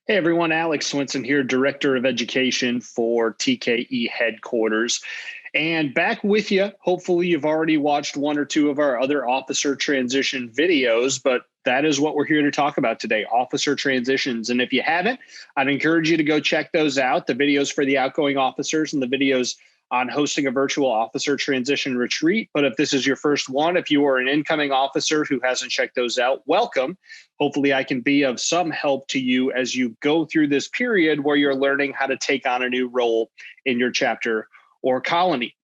Hey everyone, Alex Swinson here, Director of Education for TKE headquarters. And back with you. Hopefully, you've already watched one or two of our other officer transition videos, but that is what we're here to talk about today, officer transitions. And if you haven't, I'd encourage you to go check those out, the videos for the outgoing officers and the videos on hosting a virtual officer transition retreat. But if this is your first one, if you are an incoming officer who hasn't checked those out, welcome. Hopefully I can be of some help to you as you go through this period where you're learning how to take on a new role in your chapter or colony.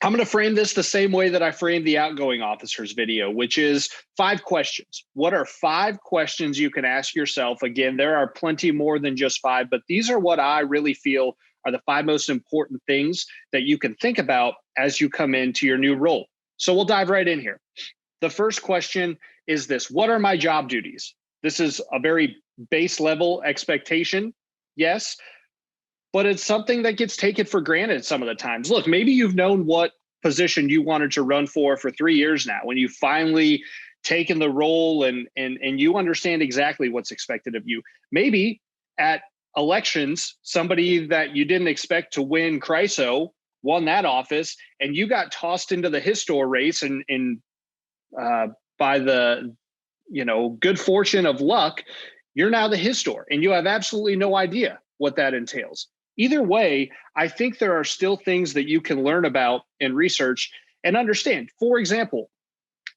I'm going to frame this the same way that I framed the outgoing officers video, which is 5 questions. What are 5 questions you can ask yourself? Again, there are plenty more than just 5, but these are what I really feel are the 5 most important things that you can think about as you come into your new role. So we'll dive right in here. The first question is this: what are my job duties? This is a very base level expectation, yes, but it's something that gets taken for granted some of the times. Look, maybe you've known what position you wanted to run for 3 years now, when you finally taken the role and you understand exactly what's expected of you. Maybe at elections, somebody that you didn't expect to win CRISO won that office, and you got tossed into the Histor race and by the good fortune of luck, you're now the Histor, and you have absolutely no idea what that entails. Either way, I think there are still things that you can learn about and research and understand. For example,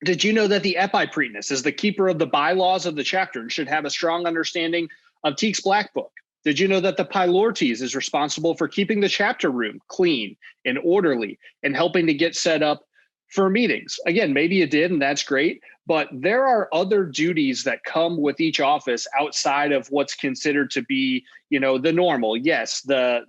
did you know that the epipretenus is the keeper of the bylaws of the chapter and should have a strong understanding of TEAC's Black Book? Did you know that the pylortes is responsible for keeping the chapter room clean and orderly and helping to get set up for meetings? Again, maybe you did, and that's great, but there are other duties that come with each office outside of what's considered to be, the normal. Yes, the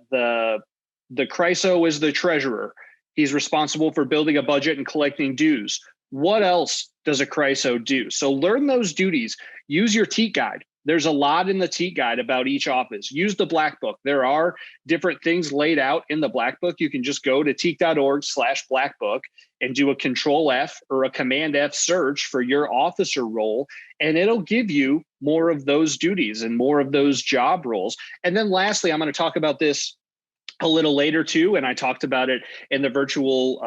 CRISO is the treasurer. He's responsible for building a budget and collecting dues. What else does a CRISO do? So learn those duties. Use your TEAC guide. There's a lot in the TEAC guide about each office. Use the Black Book. There are different things laid out in the Black Book. You can just go to teac.org/Black Book and do a Control F or a Command F search for your officer role, and it'll give you more of those duties and more of those job roles. And then lastly, I'm going to talk about this a little later too, and I talked about it in the virtual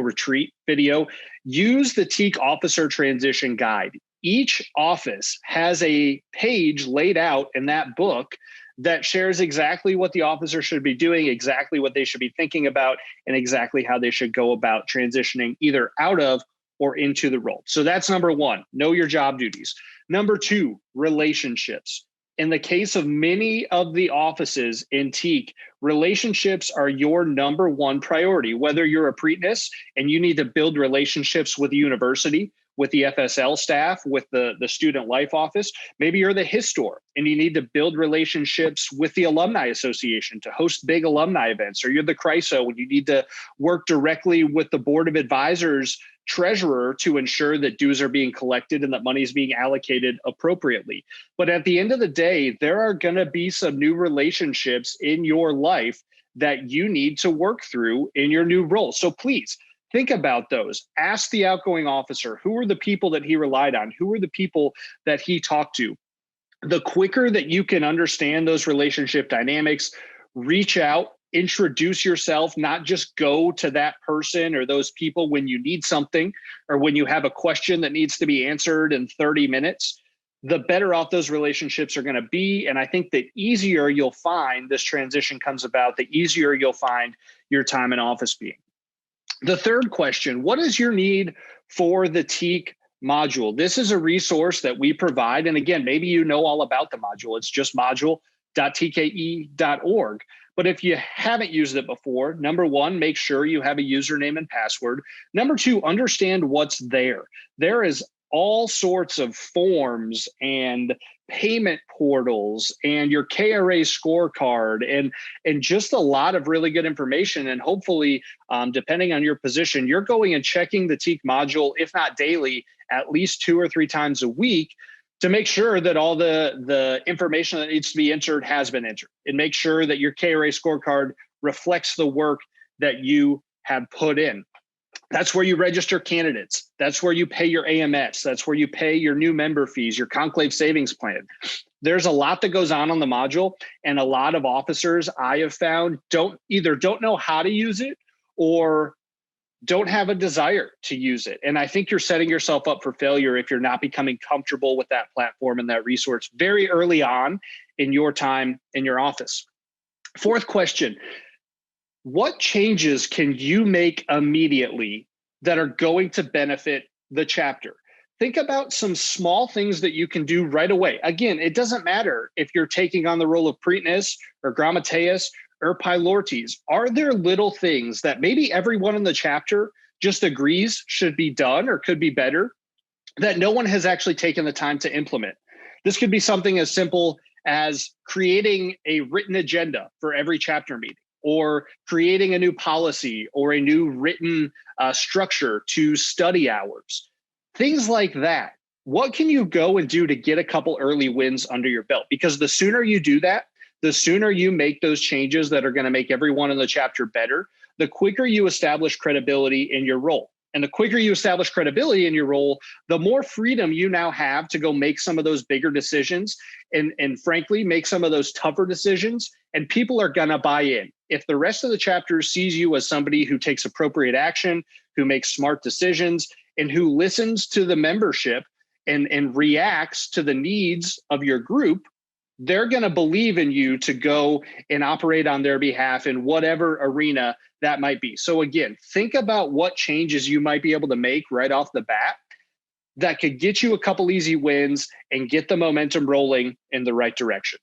retreat video. Use the TEAC officer transition guide. Each office has a page laid out in that book that shares exactly what the officer should be doing, exactly what they should be thinking about, and exactly how they should go about transitioning either out of or into the role. So that's number 1, know your job duties. Number 2, relationships. In the case of many of the offices in TEAC, relationships are your number 1 priority. Whether you're a pretenus and you need to build relationships with the university, with the FSL staff, with the student life office, maybe you're the Histor and you need to build relationships with the Alumni Association to host big alumni events, or you're the CRISO and you need to work directly with the Board of Advisors treasurer to ensure that dues are being collected and that money is being allocated appropriately. But at the end of the day, there are going to be some new relationships in your life that you need to work through in your new role. So please think about those. Ask the outgoing officer, who are the people that he relied on? Who are the people that he talked to? The quicker that you can understand those relationship dynamics, reach out, introduce yourself, not just go to that person or those people when you need something or when you have a question that needs to be answered in 30 minutes, the better off those relationships are going to be. And I think the easier you'll find this transition comes about, the easier you'll find your time in office being. The third question: what is your need for the TEAC module? This is a resource that we provide. And again, maybe you know all about the module. It's just module.tke.org. But if you haven't used it before, number 1, make sure you have a username and password. Number 2, understand what's there. There is all sorts of forms and payment portals and your KRA scorecard and just a lot of really good information. And hopefully, depending on your position, you're going and checking the TEAC module, if not daily, at least 2 or 3 times a week, to make sure that all the information that needs to be entered has been entered, and make sure that your KRA scorecard reflects the work that you have put in. That's where you register candidates. That's where you pay your AMS. That's where you pay your new member fees, your conclave savings plan. There's a lot that goes on the module, and a lot of officers I have found don't know how to use it or don't have a desire to use it. And I think you're setting yourself up for failure if you're not becoming comfortable with that platform and that resource very early on in your time in your office. Fourth question, what changes can you make immediately that are going to benefit the chapter? Think about some small things that you can do right away. Again, it doesn't matter if you're taking on the role of Preetness or Grammateus or Pylortes. Are there little things that maybe everyone in the chapter just agrees should be done or could be better that no one has actually taken the time to implement? This could be something as simple as creating a written agenda for every chapter meeting, or creating a new policy or a new written structure to study hours. Things like that. What can you go and do to get a couple early wins under your belt? Because the sooner you do that, the sooner you make those changes that are going to make everyone in the chapter better, the quicker you establish credibility in your role. And the quicker you establish credibility in your role, the more freedom you now have to go make some of those bigger decisions and frankly, make some of those tougher decisions, and people are going to buy in. If the rest of the chapter sees you as somebody who takes appropriate action, who makes smart decisions, and who listens to the membership and reacts to the needs of your group, they're going to believe in you to go and operate on their behalf in whatever arena that might be. So again, think about what changes you might be able to make right off the bat that could get you a couple easy wins and get the momentum rolling in the right direction.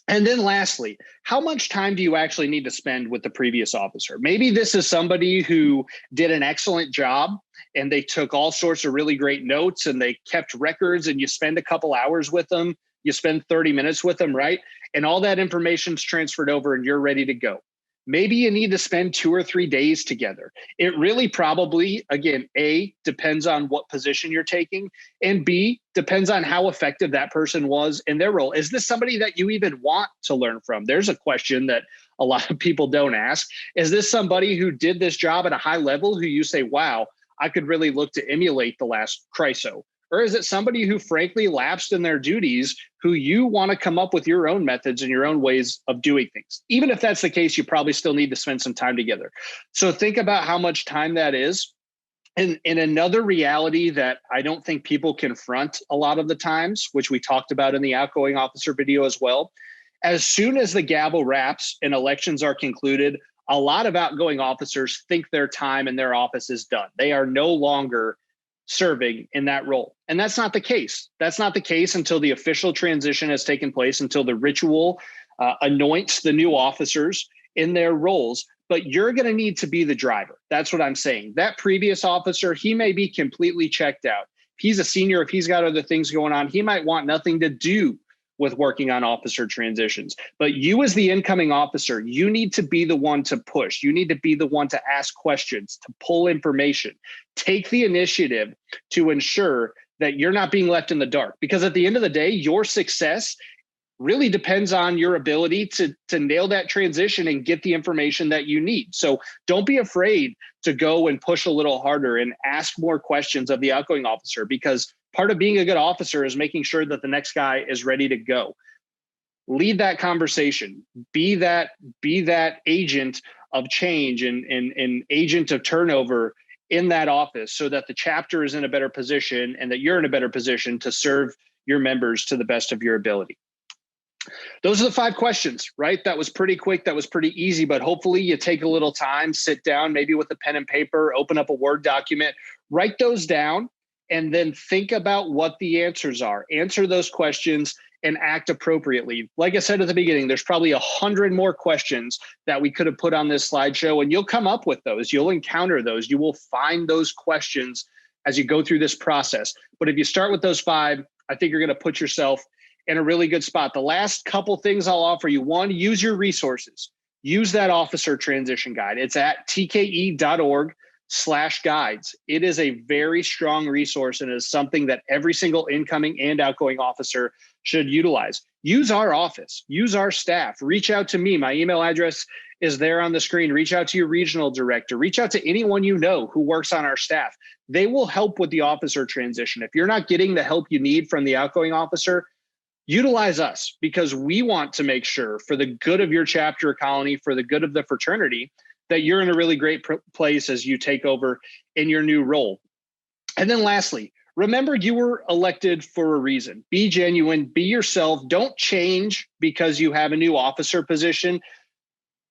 And then lastly, how much time do you actually need to spend with the previous officer? Maybe this is somebody who did an excellent job and they took all sorts of really great notes and they kept records, and you spend a couple hours with them, you spend 30 minutes with them, right? And all that information's transferred over and you're ready to go. Maybe you need to spend 2 or 3 days together. It really probably, again, A, depends on what position you're taking, and B, depends on how effective that person was in their role. Is this somebody that you even want to learn from? There's a question that a lot of people don't ask. Is this somebody who did this job at a high level who you say, wow, I could really look to emulate the last CRISO? Or is it somebody who frankly lapsed in their duties, who you want to come up with your own methods and your own ways of doing things? Even if that's the case, you probably still need to spend some time together. So think about how much time that is. And another reality that I don't think people confront a lot of the times, which we talked about in the outgoing officer video as well, as soon as the gavel wraps and elections are concluded, a lot of outgoing officers think their time in their office is done. They are no longer serving in that role. And that's not the case. That's not the case until the official transition has taken place, until the ritual anoints the new officers in their roles. But you're going to need to be the driver. That's what I'm saying. That previous officer, he may be completely checked out. He's a senior. If he's got other things going on, he might want nothing to do with working on officer transitions. But you as the incoming officer, you need to be the one to push. You need to be the one to ask questions, to pull information, take the initiative to ensure that you're not being left in the dark. Because at the end of the day, your success really depends on your ability to nail that transition and get the information that you need. So don't be afraid to go and push a little harder and ask more questions of the outgoing officer, because part of being a good officer is making sure that the next guy is ready to go. Lead that conversation. Be that agent of change and agent of turnover in that office, so that the chapter is in a better position and that you're in a better position to serve your members to the best of your ability. Those are the 5 questions, right? That was pretty quick. That was pretty easy, but hopefully you take a little time, sit down, maybe with a pen and paper, open up a Word document, write those down, and then think about what the answers are. Answer those questions and act appropriately. Like I said at the beginning, there's probably 100 more questions that we could have put on this slideshow, and you'll come up with those. You'll encounter those. You will find those questions as you go through this process. But if you start with those 5, I think you're going to put yourself in a really good spot. The last couple things I'll offer you: 1, use your resources. Use that officer transition guide. It's at tke.org/guides. It is a very strong resource and is something that every single incoming and outgoing officer should utilize. Use our office, use our staff, reach out to me. My email address is there on the screen. Reach out to your regional director, reach out to anyone you know who works on our staff. They will help with the officer transition. If you're not getting the help you need from the outgoing officer, utilize us, because we want to make sure, for the good of your chapter or colony, for the good of the fraternity, that you're in a really great place as you take over in your new role. And then lastly, remember, you were elected for a reason. Be genuine, be yourself. Don't change because you have a new officer position.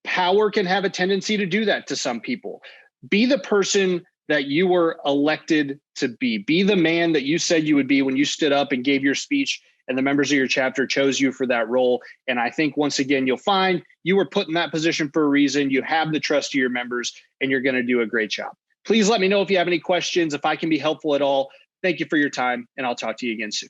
Power can have a tendency to do that to some people. Be the person that you were elected to be. Be the man that you said you would be when you stood up and gave your speech and the members of your chapter chose you for that role. And I think, once again, you'll find you were put in that position for a reason. You have the trust of your members, and you're going to do a great job. Please let me know if you have any questions, if I can be helpful at all. Thank you for your time, and I'll talk to you again soon.